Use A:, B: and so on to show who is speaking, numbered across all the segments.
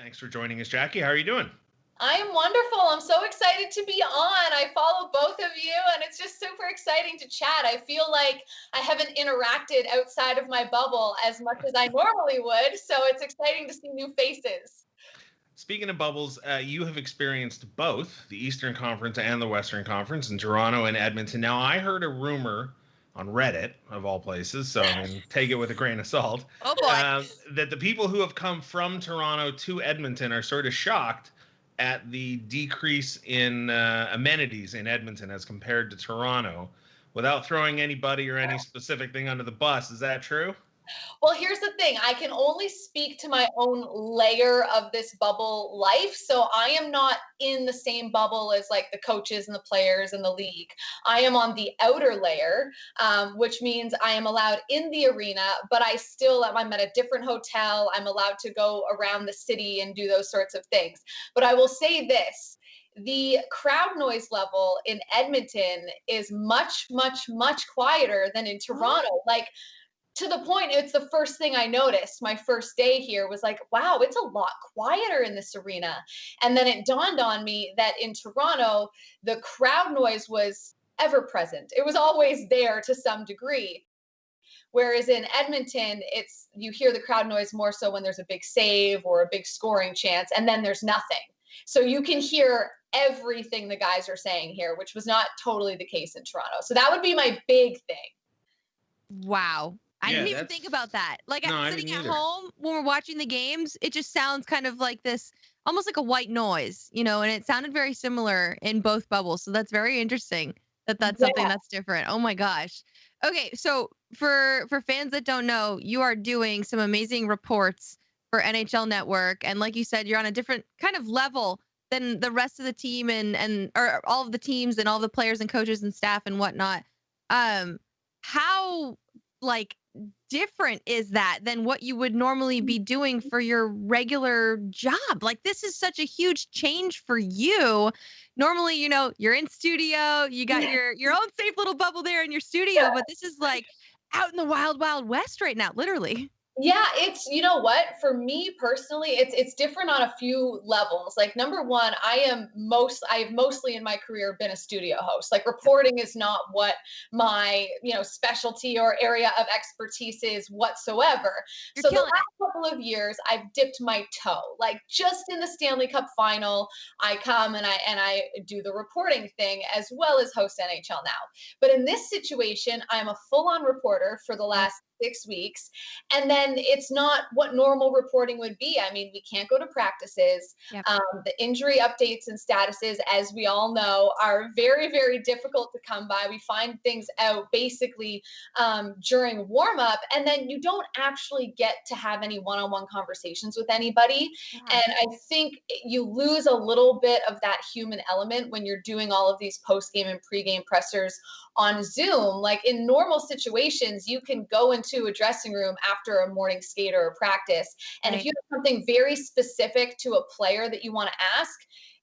A: Thanks for joining us, Jackie. How are you doing?
B: I am wonderful. I'm so excited to be on. I follow both of you, and it's just super exciting to chat. I feel like I haven't interacted outside of my bubble as much as I normally would, so it's exciting to see new faces.
A: Speaking of bubbles, you have experienced both the Eastern Conference and the Western Conference in Toronto and Edmonton. Now, I heard a rumor on Reddit, of all places, so I mean, take it with a grain of salt,
C: Oh boy.
A: that the people who have come from Toronto to Edmonton are sort of shocked at the decrease in amenities in Edmonton as compared to Toronto. Without throwing anybody or any specific thing under the bus, is that true?
B: Well, here's the thing. I can only speak to my own layer of this bubble life. So I am not in the same bubble as like the coaches and the players in the league. I am on the outer layer, which means I am allowed in the arena, but I'm at a different hotel. I'm allowed to go around the city and do those sorts of things. But I will say this. The crowd noise level in Edmonton is much, much, much quieter than in Toronto. Like, to the point, it's the first thing I noticed my first day here was like, wow, it's a lot quieter in this arena. And then it dawned on me that in Toronto, the crowd noise was ever present. It was always there to some degree. Whereas in Edmonton, you hear the crowd noise more so when there's a big save or a big scoring chance, and then there's nothing. So you can hear everything the guys are saying here, which was not totally the case in Toronto. So that would be my big thing.
C: Wow. I didn't even think about that. Like,
A: No,
C: I'm sitting at home when we're watching the games, it just sounds kind of like this, almost like a white noise, and it sounded very similar in both bubbles. So that's very interesting that's something that's different. Oh my gosh. Okay, so for fans that don't know, you are doing some amazing reports for NHL Network, and like you said, you're on a different kind of level than the rest of the team or all of the teams and all the players and coaches and staff and whatnot. How like different is that than what you would normally be doing for your regular job? Like, this is such a huge change for you. Normally, you're in studio, you got your own safe little bubble there in your studio, but this is like out in the wild, wild west right now, literally.
B: Yeah, you know what? For me personally, it's different on a few levels. Like, number one, I've mostly in my career been a studio host. Like, reporting is not what my, specialty or area of expertise is whatsoever. So the last couple of years, I've dipped my toe. Like, just in the Stanley Cup final, I come and I do the reporting thing as well as host NHL Now. But in this situation, I'm a full-on reporter for the last 6 weeks. And then it's not what normal reporting would be. I mean, we can't go to practices.
C: Yep.
B: The injury updates and statuses, as we all know, are very, very difficult to come by. We find things out basically during warm-up, and then you don't actually get to have any one-on-one conversations with anybody.
C: Yeah.
B: And I think you lose a little bit of that human element when you're doing all of these post-game and pre-game pressers on Zoom. Like, in normal situations, you can go into a dressing room after a morning skate or a practice. And if you have something very specific to a player that you want to ask,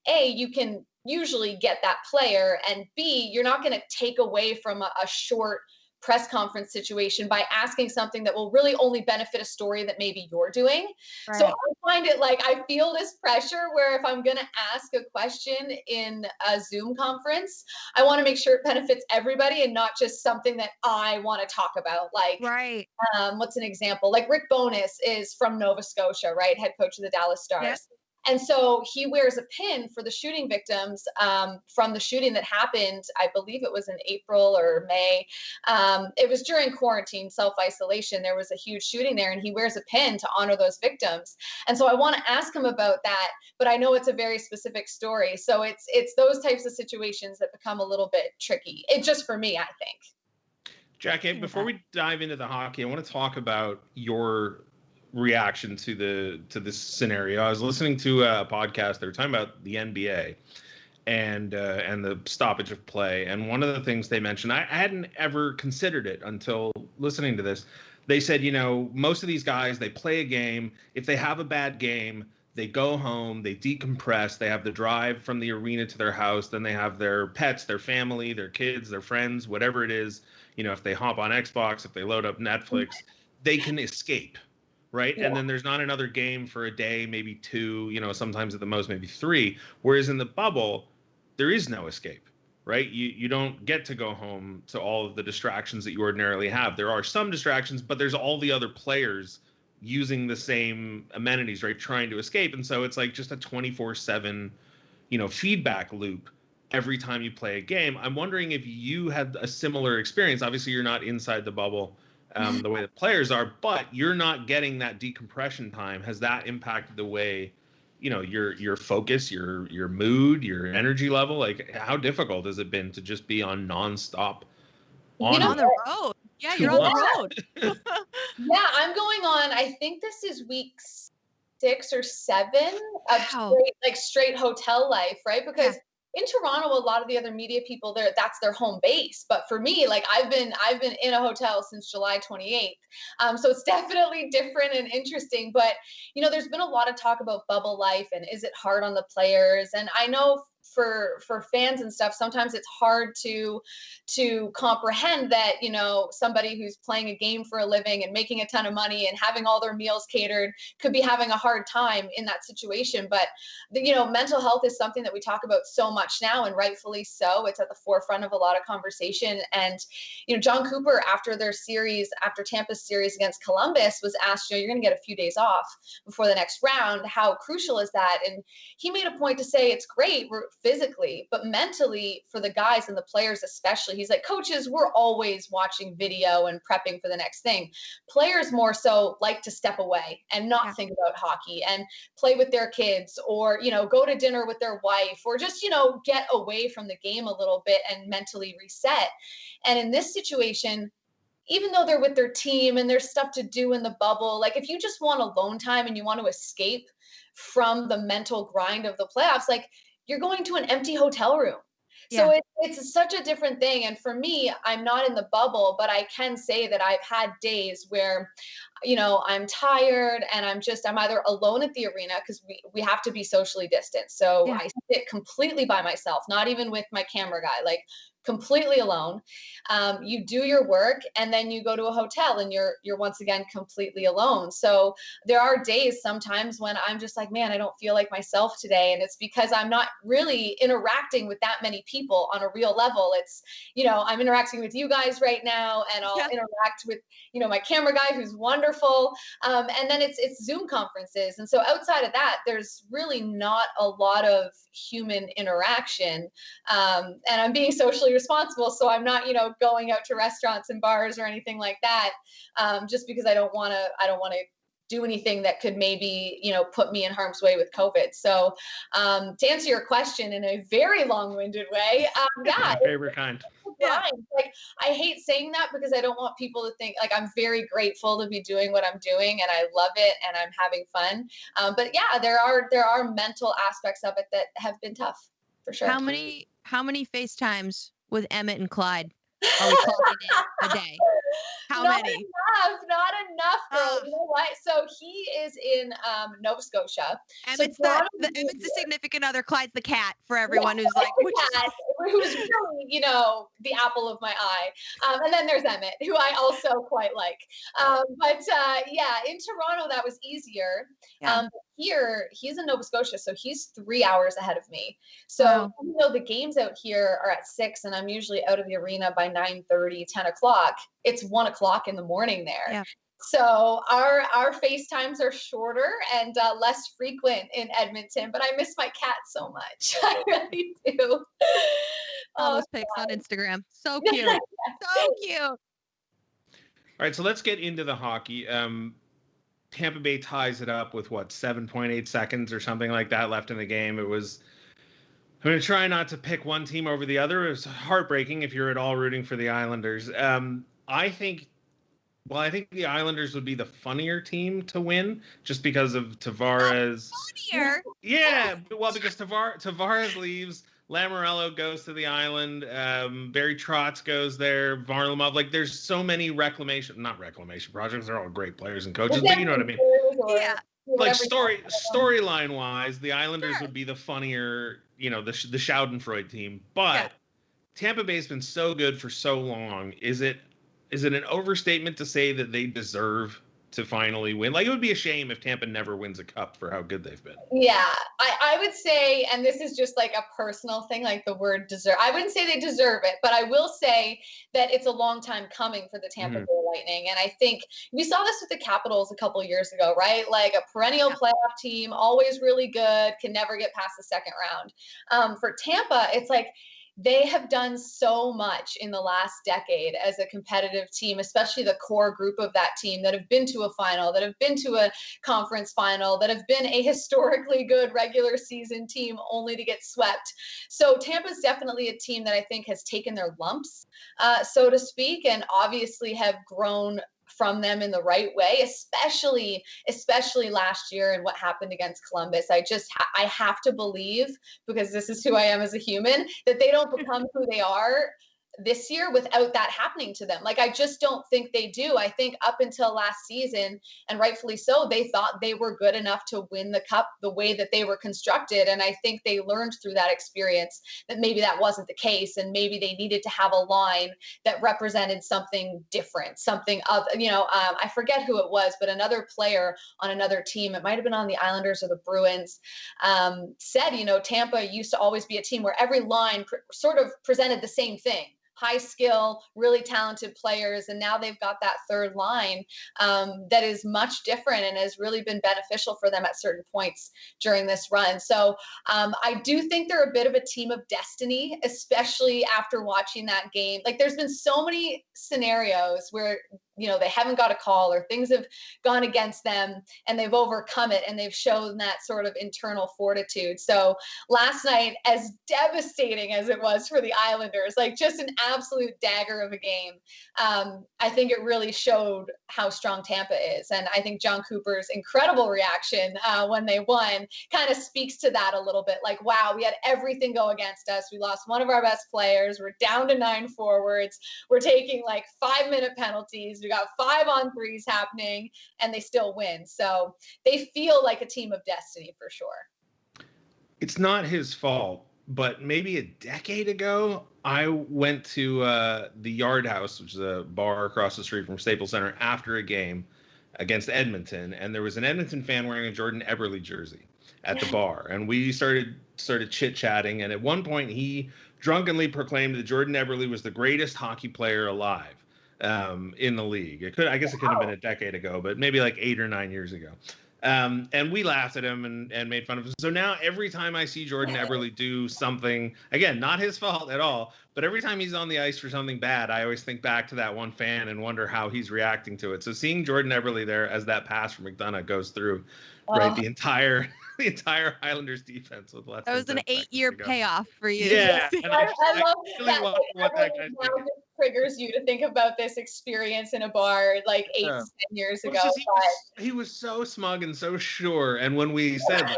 B: A, you can usually get that player, and B, you're not going to take away from a short press conference situation by asking something that will really only benefit a story that maybe you're doing.
C: Right.
B: So I find it like I feel this pressure where if I'm going to ask a question in a Zoom conference, I want to make sure it benefits everybody and not just something that I want to talk about. Like, what's an example? Like, Rick Bowness is from Nova Scotia, right? Head coach of the Dallas Stars.
C: Yep.
B: And so he wears a pin for the shooting victims from the shooting that happened, I believe it was in April or May. It was during quarantine, self-isolation. There was a huge shooting there, and he wears a pin to honor those victims. And so I want to ask him about that, but I know it's a very specific story. So it's those types of situations that become a little bit tricky. It just for me, I think.
A: Jackie, before we dive into the hockey, I want to talk about your reaction to this scenario. I was listening to a podcast. They were talking about the NBA and the stoppage of play. And one of the things they mentioned, I hadn't ever considered it until listening to this. They said, most of these guys, they play a game. If they have a bad game, they go home, they decompress, they have the drive from the arena to their house, then they have their pets, their family, their kids, their friends, whatever it is. If they hop on Xbox, if they load up Netflix, they can escape. right?
B: Yeah.
A: And then there's not another game for a day, maybe two, sometimes at the most, maybe three. Whereas in the bubble, there is no escape, right? You don't get to go home to all of the distractions that you ordinarily have. There are some distractions, but there's all the other players using the same amenities, right? Trying to escape. And so it's like just a 24/7, feedback loop every time you play a game. I'm wondering if you had a similar experience. Obviously, you're not inside the bubble the way the players are, but you're not getting that decompression time. Has that impacted the way, your focus, your mood, your energy level? Like, how difficult has it been to just be on nonstop
B: You know,
C: On the road. Yeah, you're on the road.
B: yeah, I'm going on. I think this is week 6 or 7 of
C: Wow.
B: straight hotel life, right? Because in Toronto, a lot of the other media people there, that's their home base. But for me, like I've been in a hotel since July 28th. So it's definitely different and interesting. But there's been a lot of talk about bubble life and is it hard on the players? And I know for fans and stuff, sometimes it's hard to comprehend that somebody who's playing a game for a living and making a ton of money and having all their meals catered could be having a hard time in that situation. But mental health is something that we talk about so much now, and rightfully so. It's at the forefront of a lot of conversation. And John Cooper, after Tampa's series against Columbus, was asked, you're going to get a few days off before the next round. How crucial is that? And he made a point to say it's great physically, but mentally for the guys and the players especially. He's like, coaches, we're always watching video and prepping for the next thing. Players more so like to step away and not think about hockey and play with their kids, or go to dinner with their wife, or just get away from the game a little bit and mentally reset. And in this situation, even though they're with their team and there's stuff to do in the bubble, like if you just want alone time and you want to escape from the mental grind of the playoffs, like you're going to an empty hotel room. So it's such a different thing. And for me, I'm not in the bubble, but I can say that I've had days where, I'm tired and I'm either alone at the arena because we have to be socially distanced. So I sit completely by myself, not even with my camera guy, like completely alone. You do your work and then you go to a hotel and you're once again completely alone. So there are days sometimes when I'm just like, man, I don't feel like myself today. And it's because I'm not really interacting with that many people on a real level. It's, I'm interacting with you guys right now, and I'll interact with, my camera guy who's wonderful. And then it's Zoom conferences. And so outside of that, there's really not a lot of human interaction. And I'm being socially responsible. So I'm not, going out to restaurants and bars or anything like that. Just because I don't want to do anything that could maybe, put me in harm's way with COVID. So to answer your question in a very long-winded way,
A: My favorite kind.
B: Like I hate saying that because I don't want people to think like I'm very grateful to be doing what I'm doing and I love it and I'm having fun. But yeah, there are mental aspects of it that have been tough for sure.
C: How many FaceTimes with Emmett and Clyde are we clocking in a day? How many?
B: Not enough, girl. You know what? So he is in Nova Scotia.
C: Emmett's the significant other. Clyde's the cat for everyone who's like,
B: who's really, the apple of my eye. And then there's Emmett, who I also quite like. But in Toronto, that was easier.
C: Yeah.
B: Here, he's in Nova Scotia, so he's 3 hours ahead of me. So even though the games out here are at 6 and I'm usually out of the arena by 9:30, 10 o'clock, it's 1 o'clock in the morning there.
C: Yeah.
B: So our FaceTimes are shorter and less frequent in Edmonton, but I miss my cat so much. I really do.
C: All those pics on Instagram. So cute. So cute.
A: All right, so let's get into the hockey. Tampa Bay ties it up with 7.8 seconds or something like that left in the game. I'm going to try not to pick one team over the other. It was heartbreaking if you're at all rooting for the Islanders. I think the Islanders would be the funnier team to win just because of Tavares.
C: Funnier?
A: Yeah, well, because Tavares leaves, Lamoriello goes to the Island, Barry Trotz goes there, Varlamov. Like, there's so many not reclamation projects. They're all great players and coaches, but you know what I mean.
B: Yeah.
A: Like storyline wise, the Islanders would be the funnier, the Schadenfreude team. But Tampa Bay's been so good for so long. Is it an overstatement to say that they deserve to finally win. Like, it would be a shame if Tampa never wins a cup for how good they've been.
B: Yeah, I would say, and this is just like a personal thing, like the word deserve. I wouldn't say they deserve it, but I will say that it's a long time coming for the Tampa Bay Lightning. And I think we saw this with the Capitals a couple of years ago, right? Like a perennial playoff team, always really good, can never get past the second round. For Tampa, it's like, they have done so much in the last decade as a competitive team, especially the core group of that team that have been to a final, that have been to a conference final, that have been a historically good regular season team only to get swept. So Tampa's definitely a team that I think has taken their lumps, so to speak, and obviously have grown from them in the right way, especially last year and what happened against Columbus. I have to believe, because this is who I am as a human, that they don't become who they are this year without that happening to them. Like, I just don't think they do. I think up until last season, and rightfully so, they thought they were good enough to win the cup the way that they were constructed. And I think they learned through that experience that maybe that wasn't the case. And maybe they needed to have a line that represented something different, something of, I forget who it was, but another player on another team, it might've been on the Islanders or the Bruins, said, Tampa used to always be a team where every line sort of presented the same thing. High skill, really talented players. And now they've got that third line that is much different and has really been beneficial for them at certain points during this run. So I do think they're a bit of a team of destiny, especially after watching that game. Like, there's been so many scenarios where they haven't got a call or things have gone against them and they've overcome it and they've shown that sort of internal fortitude. So last night, as devastating as it was for the Islanders, like just an absolute dagger of a game, I think it really showed how strong Tampa is. And I think John Cooper's incredible reaction when they won kind of speaks to that a little bit. Like, wow, we had everything go against us. We lost one of our best players. We're down to 9 forwards. We're taking like 5-minute penalties. We got 5-on-3s happening and they still win. So they feel like a team of destiny for sure.
A: It's not his fault, but maybe a decade ago, I went to the Yard House, which is a bar across the street from Staples Center, after a game against Edmonton, and there was an Edmonton fan wearing a Jordan Eberle jersey at the bar, and we started chit-chatting, and at one point he drunkenly proclaimed that Jordan Eberle was the greatest hockey player alive in the league. I guess it could have been a decade ago, but maybe like 8 or 9 years ago. And we laughed at him and made fun of him. So now every time I see Jordan Eberle do something, again, not his fault at all, but every time he's on the ice for something bad, I always think back to that one fan and wonder how he's reacting to it. So seeing Jordan Eberle there as that pass from McDonough goes through, right, the entire Islanders defense with less.
C: That was an 8-year payoff for you.
A: Yeah,
B: and I love
A: really what that guy's doing.
B: Triggers you to think about this experience in a bar like 8 to 10 years ago.
A: He was so smug and so sure. And when we said, like,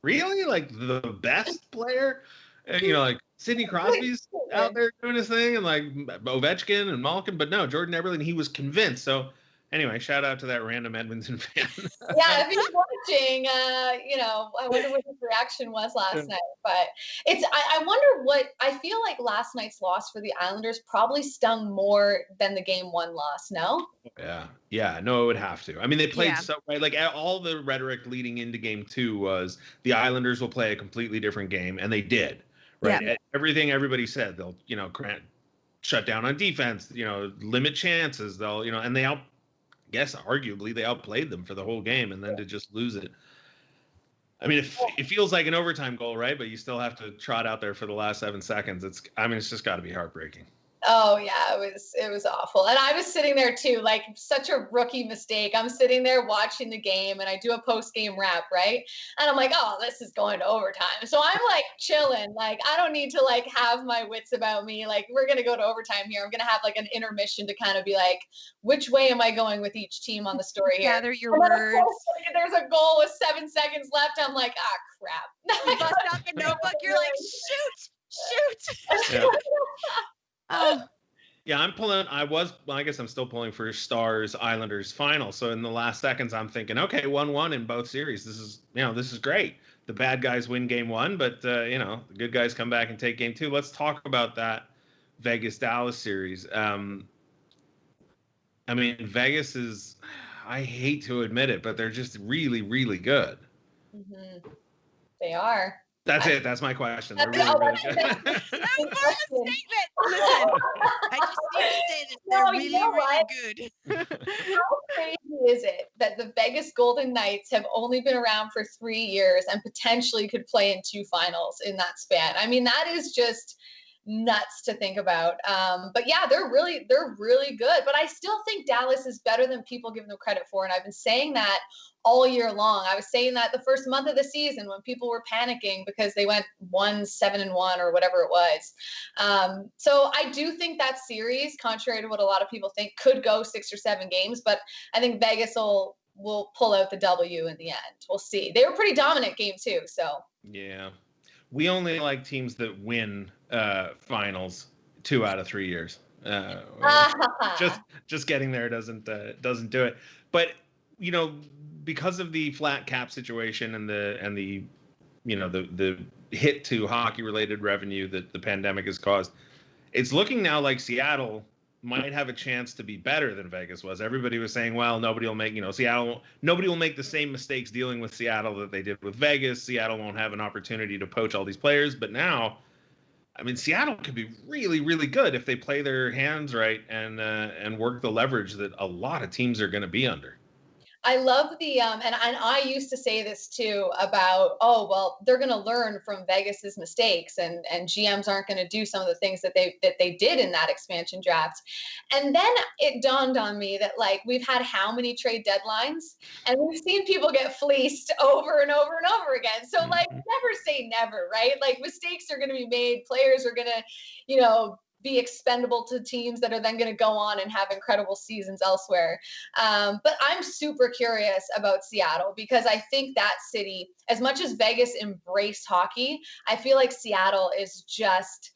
A: really? Like, the best player? And, like, Sidney Crosby's out there doing his thing, and, like, Ovechkin and Malkin. But no, Jordan Eberle, and he was convinced. So, anyway, shout out to that random Edmonton fan.
B: Yeah, if he's watching, I wonder what his reaction was last night. But I wonder what, I feel like last night's loss for the Islanders probably stung more than the Game 1 loss, no?
A: Yeah, no, it would have to. I mean, they played so, right? Like, all the rhetoric leading into Game 2 was the Islanders will play a completely different game, and they did, right? Yeah. Everything everybody said, they'll, shut down on defense, limit chances, they'll, and they arguably they outplayed them for the whole game, and then to just lose it. I mean, it feels like an overtime goal, right? But you still have to trot out there for the last 7 seconds. It's just got to be heartbreaking.
B: Oh yeah, it was awful. And I was sitting there too, like such a rookie mistake. I'm sitting there watching the game and I do a post-game wrap, right? And I'm like, oh, this is going to overtime. So I'm like chilling. Like, I don't need to like have my wits about me. Like, we're going to go to overtime here. I'm going to have like an intermission to kind of be like, which way am I going with each team on the story here?
C: Gather your words.
B: There's a goal with 7 seconds left. I'm like, crap.
C: You bust out the notebook. You're like, shoot.
A: Yeah.
C: Oh.
A: Yeah, I guess I'm still pulling for Stars Islanders final. So in the last seconds, I'm thinking, okay, 1-1 in both series. This is great. The bad guys win Game 1, but the good guys come back and take Game 2. Let's talk about that Vegas Dallas series. Vegas is, I hate to admit it, but they're just really, really good.
B: Mm-hmm. They are.
A: That's it. That's my question. They're really, really good.
C: That was more of a statement. Listen, I just need to say this. They're
B: No,
C: really,
B: you know
C: really
B: what?
C: good.
B: How crazy is it that the Vegas Golden Knights have only been around for 3 years and potentially could play in 2 finals in that span? I mean, that is just nuts to think about. But yeah, they're really good. But I still think Dallas is better than people give them credit for. And I've been saying that all year long. I was saying that the first month of the season when people were panicking because they went 1-7-1 or whatever it was. So I do think that series, contrary to what a lot of people think, could go 6 or 7 games. But I think Vegas will pull out the W in the end. We'll see. They were pretty dominant game too. So
A: yeah. We only like teams that win finals 2 out of 3 years. Just getting there doesn't do it. But because of the flat cap situation and the the hit to hockey related revenue that the pandemic has caused, it's looking now like Seattle might have a chance to be better than Vegas was. Everybody was saying, well, nobody will make the same mistakes dealing with Seattle that they did with Vegas. Seattle won't have an opportunity to poach all these players. But now, I mean, Seattle could be really, really good if they play their hands right and work the leverage that a lot of teams are going to be under.
B: I love the and I used to say this too about, oh well, they're going to learn from Vegas's mistakes, and GMs aren't going to do some of the things that they did in that expansion draft. And then it dawned on me that, like, we've had how many trade deadlines, and we've seen people get fleeced over and over and over again. So like, never say never, right? Like, mistakes are going to be made. Players are going to, be expendable to teams that are then going to go on and have incredible seasons elsewhere. But I'm super curious about Seattle because I think that city, as much as Vegas embraced hockey, I feel like Seattle is just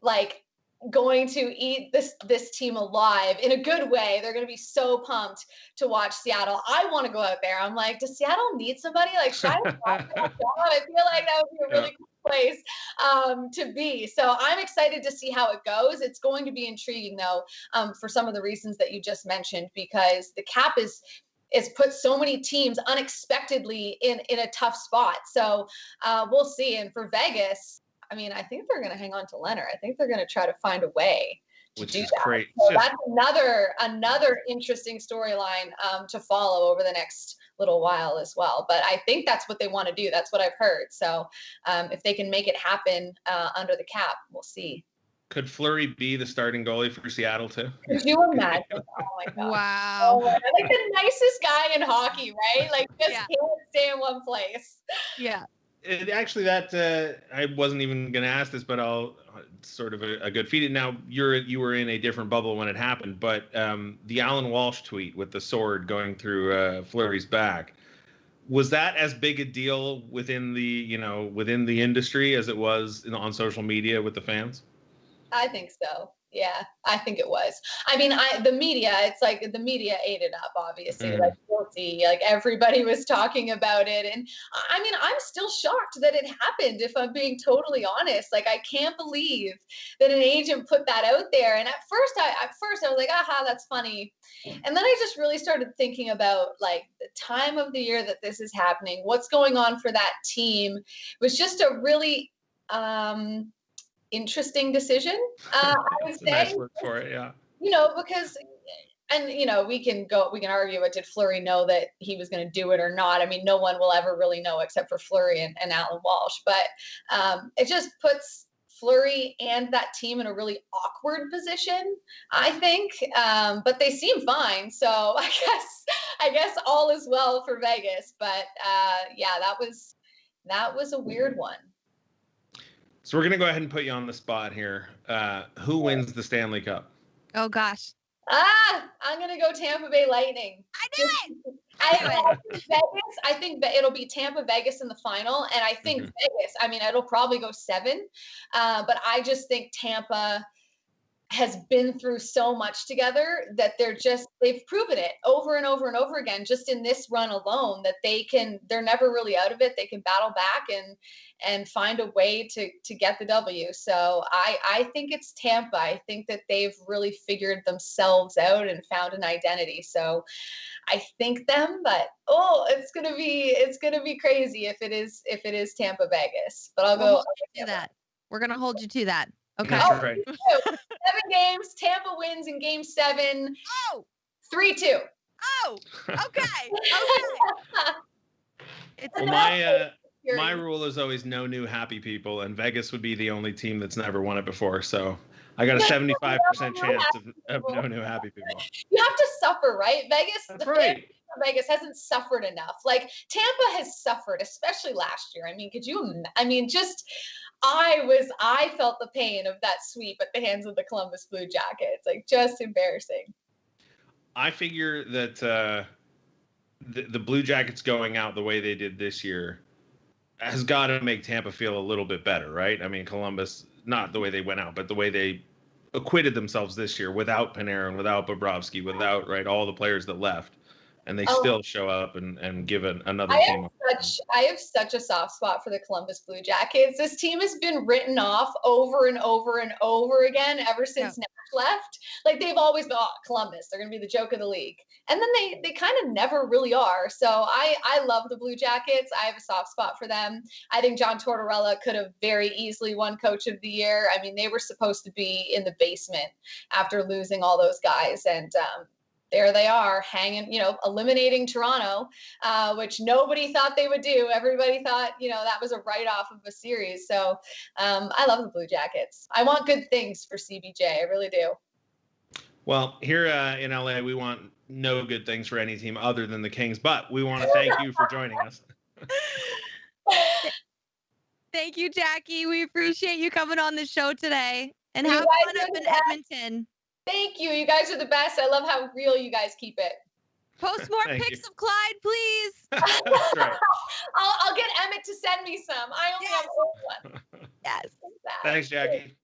B: like going to eat this team alive in a good way. They're going to be so pumped to watch Seattle. I want to go out there. I'm like, does Seattle need somebody? Like, should I feel like that would be a really cool place to be. So I'm excited to see how it goes. It's going to be intriguing though, for some of the reasons that you just mentioned, because the cap is put so many teams unexpectedly in a tough spot. So we'll see. And for Vegas, I mean, I think they're going to hang on to Leonard. I think they're going to try to find a way to do that.
A: Great.
B: So that's another interesting storyline to follow over the next little while as well. But I think that's what they want to do. That's what I've heard. So if they can make it happen under the cap, we'll see.
A: Could Fleury be the starting goalie for Seattle too?
B: Could you imagine? Oh my God!
C: Wow!
B: Oh, like the nicest guy in hockey, right? Like just can't stay in one place.
C: Yeah.
A: Actually, that I wasn't even going to ask this, but I'll sort of a good feed. Now you were in a different bubble when it happened, but the Alan Walsh tweet with the sword going through Fleury's back, was that as big a deal within the industry as it was on social media with the fans?
B: I think so. Yeah, I think it was. I mean, the media, it's like the media ate it up, obviously. Like, guilty. Like, everybody was talking about it. And I mean, I'm still shocked that it happened, if I'm being totally honest. Like, I can't believe that an agent put that out there. And at first I was like, aha, that's funny. And then I just really started thinking about, like, the time of the year that this is happening, what's going on for that team. It was just a really interesting decision. I would say.
A: Nice word for it, yeah.
B: Because, and we can argue about, did Fleury know that he was going to do it or not? I mean, no one will ever really know except for Fleury and Alan Walsh. But it just puts Fleury and that team in a really awkward position, I think. But they seem fine, so I guess all is well for Vegas. But yeah, that was a weird one.
A: So we're going to go ahead and put you on the spot here. Who wins the Stanley Cup?
C: Oh, gosh.
B: I'm going to go Tampa Bay Lightning.
C: I knew it!
B: I think it'll be Tampa Vegas in the final. And I think Vegas, I mean, it'll probably go 7. But I just think Tampa, has been through so much together that they've proven it over and over and over again, just in this run alone, that they're never really out of it. They can battle back and find a way to get the W. So I think it's Tampa. I think that they've really figured themselves out and found an identity. So I think them, but it's gonna be crazy if it is Tampa Vegas. But I'll go
C: to that. We're gonna hold you to that. Okay.
A: That's right.
B: 7 games. Tampa wins in game 7. 3-2.
C: Oh, okay.
A: Well, my rule is always no new happy people, and Vegas would be the only team that's never won it before. So I got a 75% chance of no new happy people.
B: You have to suffer, right?
A: That's right.
B: Vegas hasn't suffered enough. Like Tampa has suffered, especially last year. I mean, I felt the pain of that sweep at the hands of the Columbus Blue Jackets. Like, just embarrassing.
A: I figure that the Blue Jackets going out the way they did this year has got to make Tampa feel a little bit better, right? I mean, Columbus, not the way they went out, but the way they acquitted themselves this year without Panarin, without Bobrovsky, without all the players that left. And they still show up and give another team.
B: I have such a soft spot for the Columbus Blue Jackets. This team has been written off over and over and over again ever since Nash left. Like, they've always been, Columbus, they're going to be the joke of the league. And then they kind of never really are. So I love the Blue Jackets. I have a soft spot for them. I think John Tortorella could have very easily won Coach of the Year. I mean, they were supposed to be in the basement after losing all those guys. And, there they are hanging, eliminating Toronto, which nobody thought they would do. Everybody thought, that was a write-off of a series. So I love the Blue Jackets. I want good things for CBJ. I really do.
A: Well, here in LA, we want no good things for any team other than the Kings, but we want to thank you for joining us.
C: Thank you, Jackie. We appreciate you coming on the show today, and have fun up in Edmonton.
B: Thank you. You guys are the best. I love how real you guys keep it.
C: Post more pics of Clyde, please.
A: That's right.
B: I'll get Emmett to send me some. I only have one.
C: Yes.
A: Thanks, Jackie.